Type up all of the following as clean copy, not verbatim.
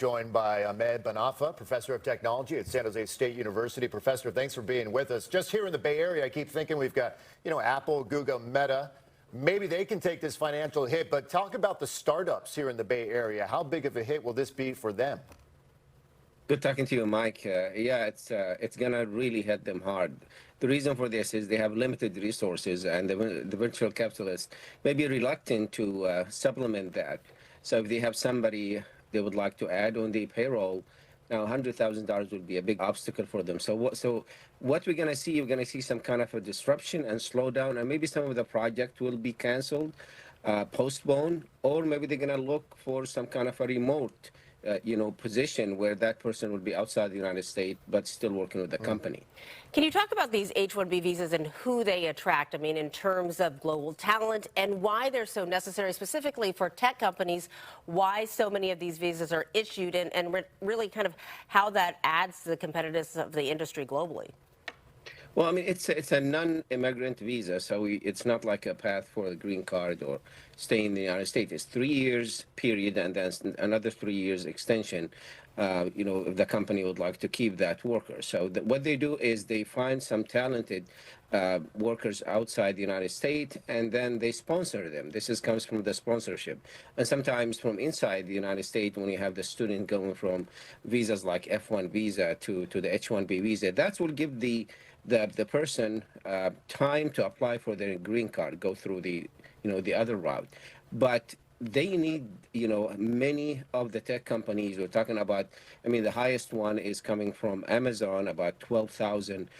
Joined by Ahmed Banafa, professor of technology at San Jose State University. Professor, thanks for being with us. Just here in the Bay Area, I keep thinking we've got, Apple, Google, Meta. Maybe they can take this financial hit, but talk about the startups here in the Bay Area. How big of a hit will this be for them? Good talking to you, Mike. Yeah, it's gonna really hit them hard. The reason for this is they have limited resources, and the venture capitalists may be reluctant to supplement that. So if they have somebody they would like to add on the payroll, now $100,000 would be a big obstacle for them. So what we're gonna see, we're gonna see some kind of a disruption and slowdown, and maybe some of the project will be canceled, postponed, or maybe they're gonna look for some kind of a remote position where that person would be outside the United States but still working with the company. Can you talk about these H-1B visas and who they attract? I mean, in terms of global talent and why they're so necessary, specifically for tech companies, why so many of these visas are issued and really kind of how that adds to the competitiveness of the industry globally. Well, I mean, it's a non-immigrant visa, so it's not like a path for a green card or stay in the United States. It's 3 years period, and then another 3 years extension. If the company would like to keep that worker. So what they do is they find some talented workers outside the United States, and then they sponsor them. Comes from the sponsorship, and sometimes from inside the United States, when you have the student going from visas like F1 visa to the H1-B visa, that will give the person time to apply for their green card, go through the other route. But they need, many of the tech companies we're talking about. I mean, the highest one is coming from Amazon, about 12,000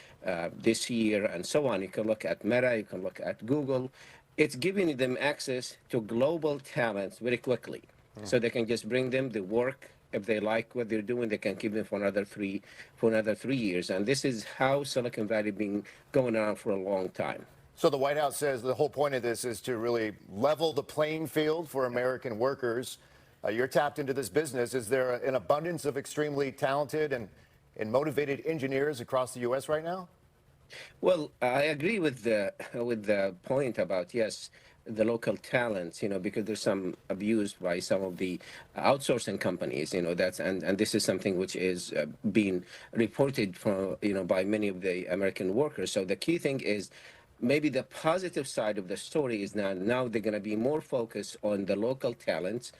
this year, and so on. You can look at Meta, you can look at Google. It's giving them access to global talents very quickly. So they can just bring them the work. If they like what they're doing, they can keep them for another three years. And this is how Silicon Valley been going on for a long time. So the White House says the whole point of this is to really level the playing field for American workers. You're tapped into this business. Is there an abundance of extremely talented and motivated engineers across the U.S. right now? Well, I agree with the point about, yes, the local talents, because there's some abuse by some of the outsourcing companies, and this is something which is being reported from, by many of the American workers. So the key thing is maybe the positive side of the story is now they're going to be more focused on the local talents,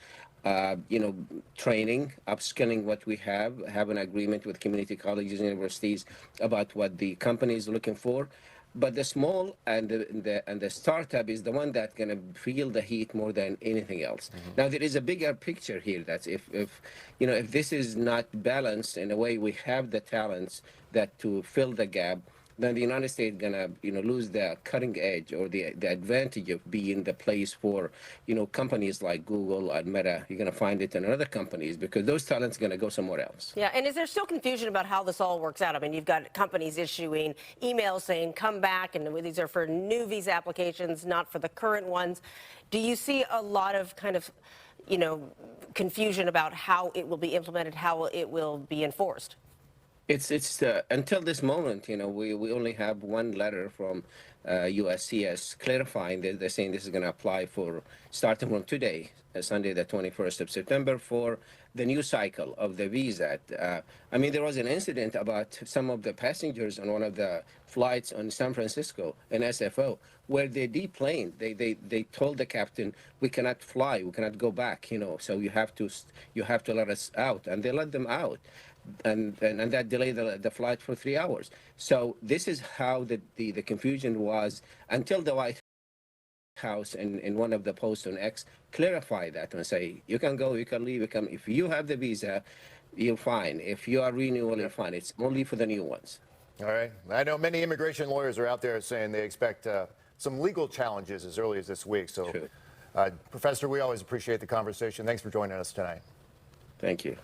training, upskilling what we have an agreement with community colleges and universities about what the company is looking for. But the small and the startup is the one that's going to feel the heat more than anything else. Now there is a bigger picture here. That's if this is not balanced in a way, we have the talents that to fill the gap, then the United States gonna lose the cutting edge or the advantage of being the place for companies like Google and Meta. You're gonna find it in other companies because those talents gonna go somewhere else. Yeah, and is there still confusion about how this all works out? I mean, you've got companies issuing emails saying come back, and these are for new visa applications, not for the current ones. Do you see a lot of kind of confusion about how it will be implemented, how it will be enforced? It's until this moment, we only have one letter from USCIS clarifying that they're saying this is going to apply for starting from today, Sunday, the 21st of September, for the new cycle of the visa. I mean, there was an incident about some of the passengers on one of the flights on San Francisco, an SFO, where they deplaned. They told the captain, we cannot fly, we cannot go back, so you have to let us out, and they let them out. And that delayed the flight for 3 hours. So this is how the confusion was until the White House in one of the posts on X clarified that and say, you can go, you can leave, if you have the visa, you're fine. If you are renewal, you're fine. It's only for the new ones. All right. I know many immigration lawyers are out there saying they expect some legal challenges as early as this week. So, Professor, we always appreciate the conversation. Thanks for joining us tonight. Thank you.